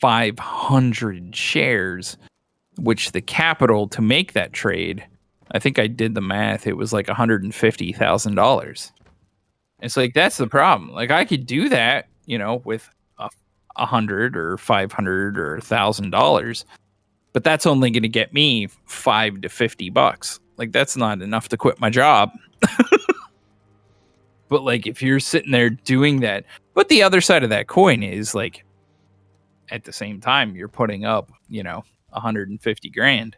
500 shares, which the capital to make that trade, I think I did the math, it was like $150,000. It's like, that's the problem. Like, I could do that, with $100 or $500 or $1,000, but that's only going to get me $5 to $50. Like, that's not enough to quit my job. But like, if you're sitting there doing that, but the other side of that coin is like, at the same time, you're putting up, 150 grand.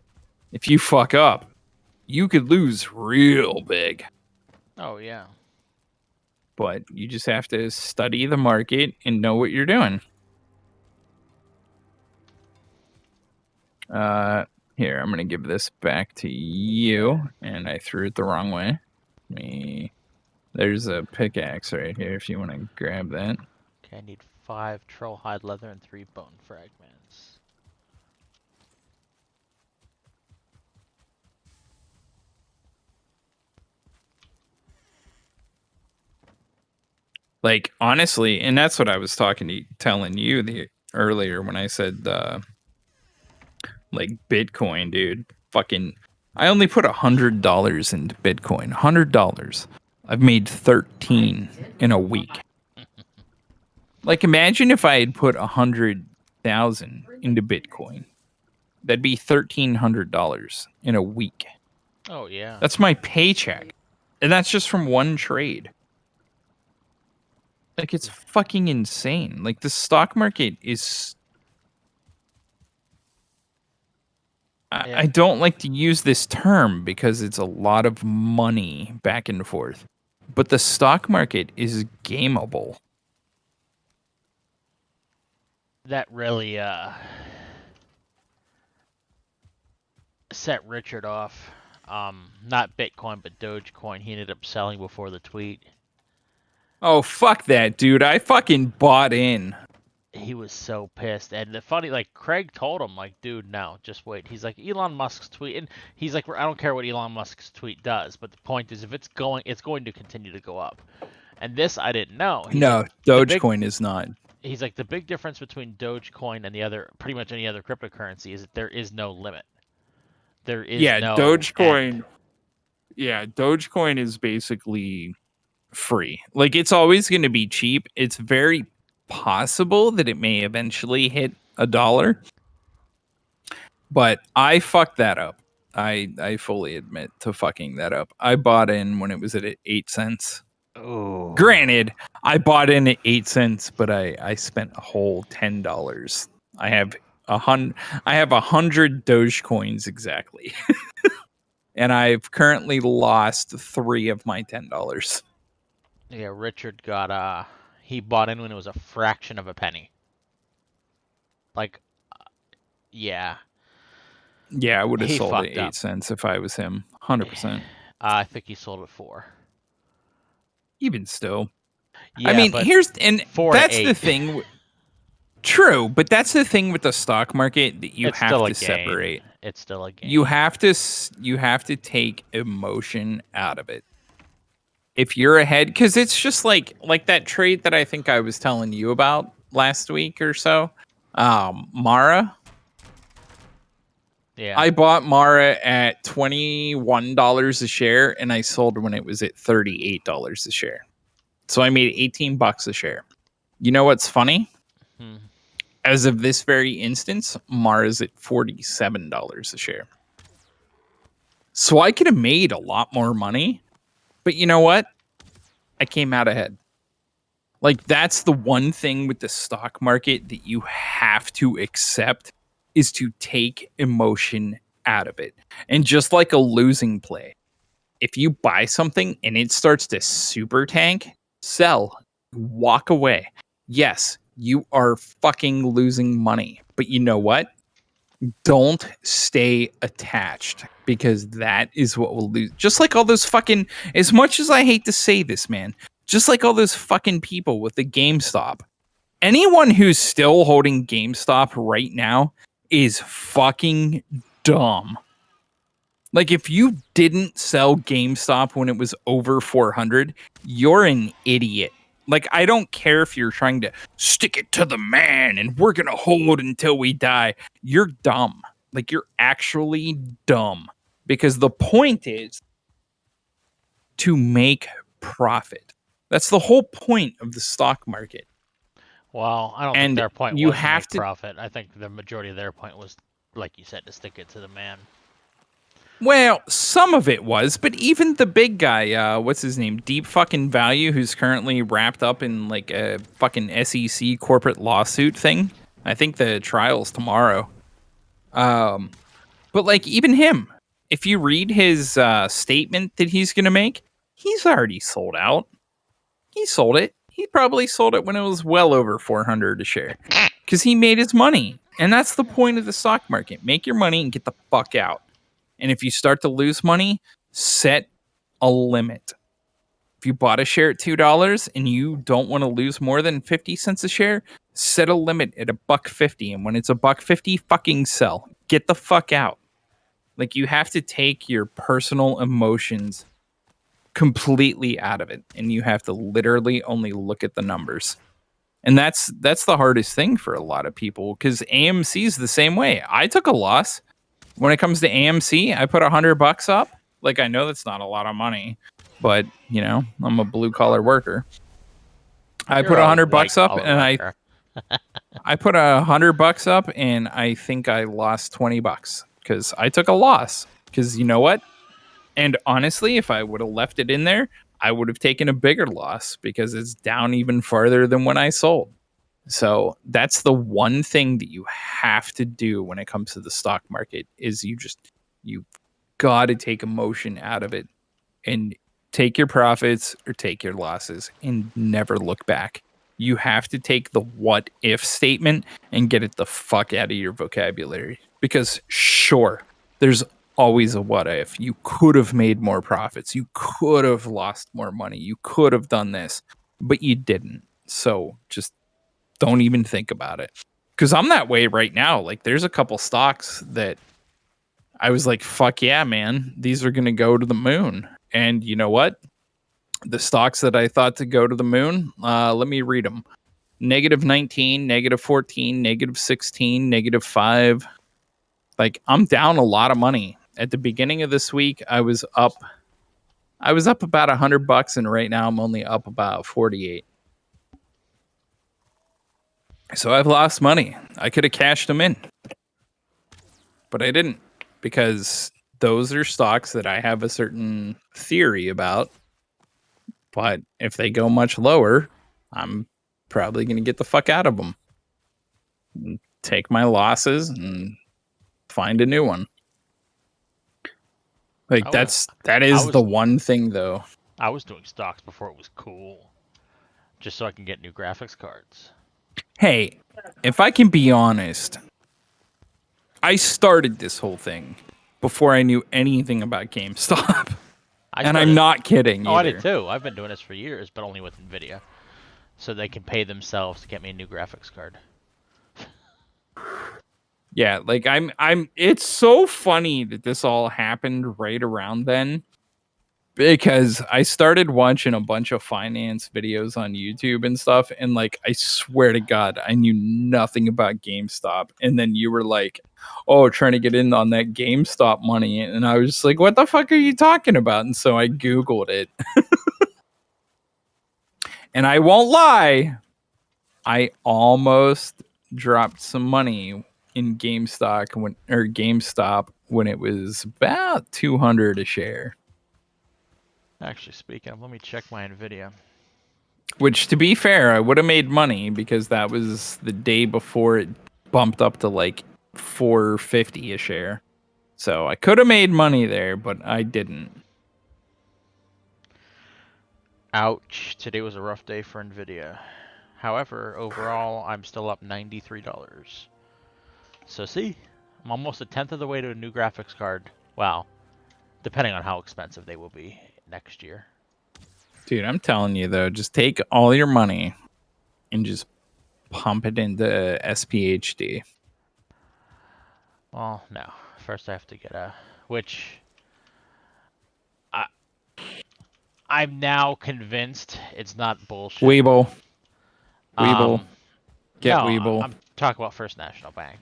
If you fuck up, you could lose real big. Oh, yeah. But you just have to study the market and know what you're doing. Here, I'm going to give this back to you. And I threw it the wrong way. There's a pickaxe right here if you want to grab that. Okay, I need 5 troll hide leather and 3 bone fragments. Like, honestly, and that's what I was telling you earlier when I said, like, Bitcoin, dude. Fucking, I only put $100 into Bitcoin. $100. I've made 13 in a week. Like, imagine if I had put 100,000 into Bitcoin. That'd be $1,300 in a week. Oh, yeah. That's my paycheck. And that's just from one trade. Like, it's fucking insane. Like, the stock market is... I don't like to use this term because it's a lot of money back and forth. But the stock market is gameable. That really set Richard off. Not Bitcoin, but Dogecoin. He ended up selling before the tweet. Oh, fuck that, dude. I fucking bought in. He was so pissed. And the funny, like, Craig told him, like, dude, no, just wait. He's like, Elon Musk's tweet. And he's like, I don't care what Elon Musk's tweet does. But the point is, if it's going to continue to go up. And this, I didn't know. No, Dogecoin is not. He's like, the big difference between Dogecoin and the other, pretty much any other cryptocurrency is that there is no limit. There is no Dogecoin. end. Yeah, Dogecoin is basically free. Like, it's always going to be cheap. It's very possible that it may eventually hit $1, but I fucked that up. I fully admit to fucking that up. I bought in when it was at 8 cents. Oh. Granted, I bought in at 8 cents, but I spent a whole $10. I have 100 Dogecoins exactly. And I've currently lost 3 of my $10. Yeah, Richard got he bought in when it was a fraction of a penny. Like, yeah. Yeah, I would have sold at 8 cents if I was him. 100%. I think he sold at 4. Even still. Yeah, I mean, that's the thing. True, but that's the thing with the stock market that you have to separate. It's still a game. You have to take emotion out of it. If you're ahead, because it's just like that trade that I think I was telling you about last week or so, Mara. Yeah. I bought Mara at $21 a share, and I sold when it was at $38 a share. So I made $18 a share. You know what's funny? As of this very instance, Mara's at $47 a share. So I could have made a lot more money, but you know what? I came out ahead. Like, that's the one thing with the stock market that you have to accept, is to take emotion out of it. And just like a losing play, if you buy something and it starts to super tank, sell, walk away. Yes, you are fucking losing money. But you know what? Don't stay attached, because that is what will lose. Just like all those fucking, as much as I hate to say this, man, just like all those fucking people with the GameStop. Anyone who's still holding GameStop right now is fucking dumb. Like, if you didn't sell GameStop when it was over 400, you're an idiot. Like, I don't care if you're trying to stick it to the man and we're going to hold until we die. You're dumb. Like, you're actually dumb. Because the point is to make profit. That's the whole point of the stock market. Well, I don't think And their point you was to have make to, profit. I think the majority of their point was, like you said, to stick it to the man. well, some of it was, but even the big guy, what's his name? Deep fucking Value, who's currently wrapped up in like a fucking SEC corporate lawsuit thing. I think the trial's tomorrow. But like even him, if you read his statement that he's going to make, he's already sold out. He sold it. He probably sold it when it was well over 400 a share because he made his money. And that's the point of the stock market. Make your money and get the fuck out. And if you start to lose money, set a limit. If you bought a share at $2 and you don't want to lose more than 50 cents a share, set a limit at $1.50. And when it's $1.50, fucking sell. Get the fuck out. Like, you have to take your personal emotions completely out of it, and you have to literally only look at the numbers. And that's the hardest thing for a lot of people, because AMC is the same way. I took a loss when it comes to AMC. I put $100 up. Like, I know that's not a lot of money, but you know, I'm a blue collar worker. I You're put a $100 up, white-collar and worker. I put $100 up, and I think I lost $20 because I took a loss. Because you know what? And honestly, if I would have left it in there, I would have taken a bigger loss because it's down even farther than when I sold. So that's the one thing that you have to do when it comes to the stock market is you got to take emotion out of it and take your profits or take your losses and never look back. You have to take the what if statement and get it the fuck out of your vocabulary. Because sure, there's always a what if. You could have made more profits. You could have lost more money. You could have done this, but you didn't. So just don't even think about it. Because I'm that way right now. Like, there's a couple stocks that I was like, fuck yeah, man, these are going to go to the moon. And you know what? The stocks that I thought to go to the moon, let me read them. -19, -14, -16, -5. Like, I'm down a lot of money. At the beginning of this week, I was up about $100, and right now I'm only up about 48. So I've lost money. I could have cashed them in, but I didn't, because those are stocks that I have a certain theory about. But if they go much lower, I'm probably going to get the fuck out of them, and take my losses and find a new one. Like, I was, that I is the was, one thing though. I was doing stocks before it was cool, just so I can get new graphics cards. Hey, if I can be honest, I started this whole thing before I knew anything about GameStop. I And I'm started. not kidding Oh, I did either. too. I've been doing this for years, but only with Nvidia, so they can pay themselves to get me a new graphics card. Yeah, like I'm it's so funny that this all happened right around then, because I started watching a bunch of finance videos on YouTube and stuff, and like, I swear to God, I knew nothing about GameStop. And then you were like, "Oh, trying to get in on that GameStop money," and I was just like, "What the fuck are you talking about?" And so I Googled it, and I won't lie, I almost dropped some money in GameStop when it was about 200 a share. Actually, speaking of, let me check my Nvidia. Which, to be fair, I would have made money because that was the day before it bumped up to like 450 a share. So I could have made money there, but I didn't. Ouch! Today was a rough day for Nvidia. However, overall, I'm still up $93. So see, I'm almost a tenth of the way to a new graphics card. Wow, depending on how expensive they will be next year. Dude, I'm telling you though, just take all your money and just pump it into SPHD. Well, no. First, I have to get a which. I I'm now convinced it's not bullshit. Weeble. Weeble. Um, Get no, Weeble. I'm talking about First National Bank.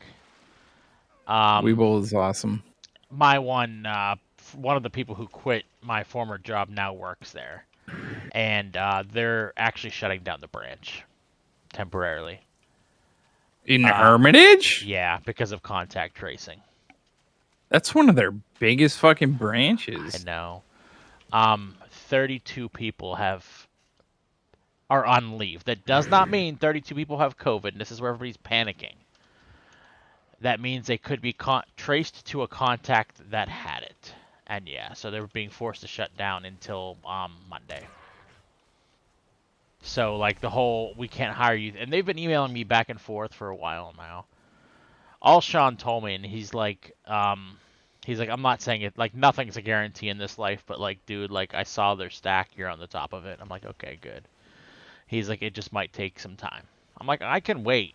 Um, Weeble is awesome. my one of the people who quit my former job now works there, and they're actually shutting down the branch temporarily. In Uh, Hermitage? yeah, because of contact tracing. That's one of their biggest fucking I branches. know. 32 people are on leave. That does not mean 32 people have COVID. And this is where everybody's panicking. That means they could be traced to a contact that had it. And yeah, so they were being forced to shut down until Monday. So like the whole we can't hire you, and they've been emailing me back and forth for a while now. All Sean told me, and he's like, I'm not saying it like nothing's a guarantee in this life, but like, dude, like I saw their stack, you're on the top of it. I'm like, okay, good. He's like, it just might take some time. I'm like, I can wait.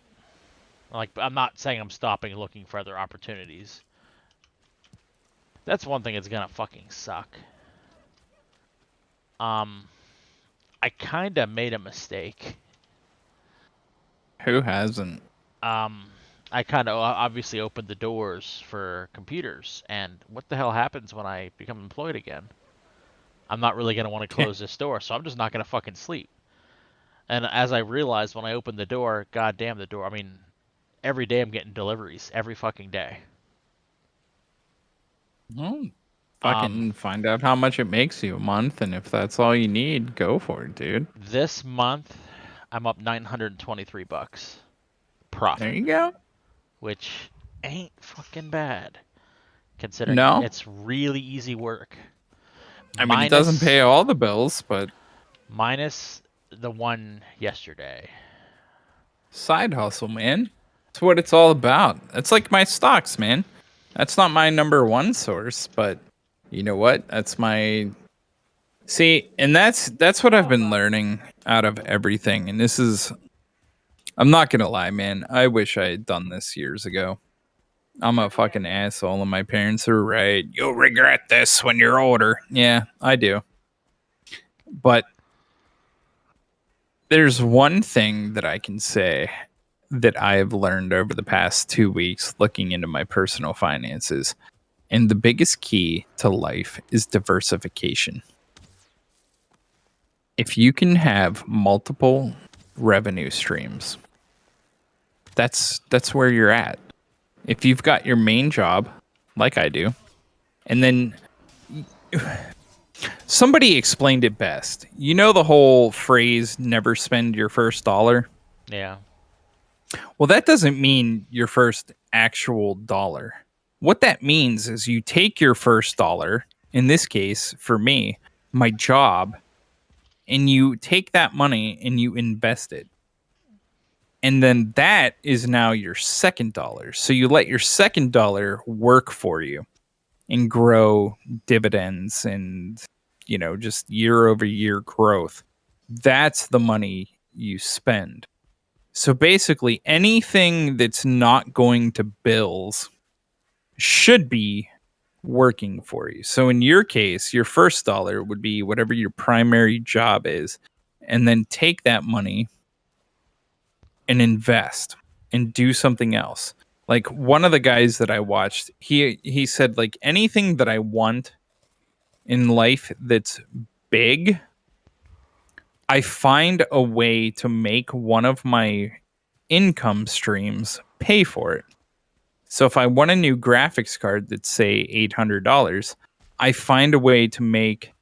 Like, I'm not saying I'm stopping looking for other opportunities. That's one thing that's gonna fucking suck. Um, I kinda made a mistake. Who hasn't? Um, I kind of obviously opened the doors for computers, and what the hell happens when I become employed again? I'm not really gonna want to close this door, so I'm just not gonna fucking sleep. And as I realized when I opened the door, god damn the door. I mean, every day I'm getting deliveries, every fucking day. Well, Um, fucking find out how much it makes you a month, and if that's all you need, go for it, dude. this month I'm up $923 There profit, you go. which ain't fucking bad considering No, it's really easy work. I mean it doesn't Minus pay all the bills, but minus the one yesterday. side hustle, man. That's what it's all about. It's like my stocks, man. That's not my number one source, but you know what? That's my see, and that's what I've been learning out of everything. And this is I'm not gonna lie, man. I wish I had done this years ago. I'm a fucking asshole, and my parents are right. You'll regret this when you're older. Yeah, I do. But there's one thing that I can say that I have learned over the past 2 weeks looking into my personal finances. And the biggest key to life is diversification. If you can have multiple revenue streams, that's where you're at. If you've got your main job, like I do, and then somebody explained it best. You know the whole phrase never spend your first dollar? Yeah. Well, that doesn't mean your first actual dollar. What that means is you take your first dollar, in this case, for me, my job, and you take that money and you invest it. And then that is now your second dollar. So you let your second dollar work for you and grow dividends and, just year over year growth. That's the money you spend. So basically, anything that's not going to bills should be working for you. So in your case, your first dollar would be whatever your primary job is, and then take that money and invest and do something else. Like one of the guys that I watched, he said like anything that I want in life that's big, I find a way to make one of my income streams pay for it. So if I want a new graphics card that's say $800, I find a way to make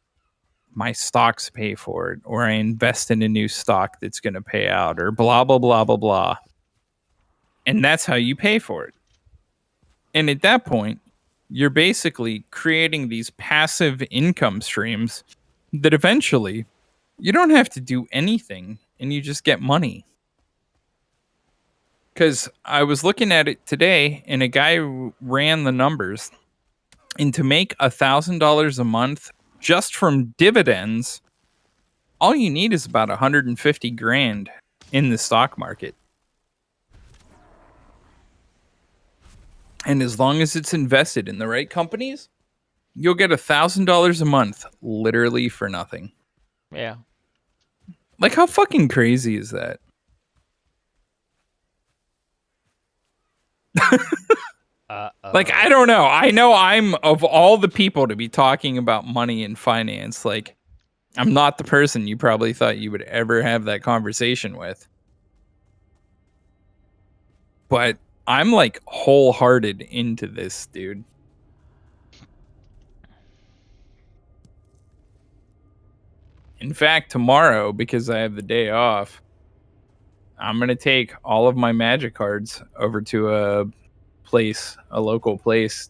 my stocks pay for it, or I invest in a new stock that's going to pay out, or blah blah blah blah blah. And that's how you pay for it. And at that point, you're basically creating these passive income streams that eventually you don't have to do anything and you just get money. Because I was looking at it today and a guy ran the numbers, and to make $1,000 a month just from dividends, all you need is about 150 grand in the stock market. And as long as it's invested in the right companies, you'll get $1,000 a month literally for nothing. Yeah. Like, how fucking crazy is that? Like, I don't know. I know I'm, of all the people to be talking about money and finance, like, I'm not the person you probably thought you would ever have that conversation with. But I'm like wholehearted into this, dude. In fact, tomorrow, because I have the day off, I'm going to take all of my magic cards over to a local place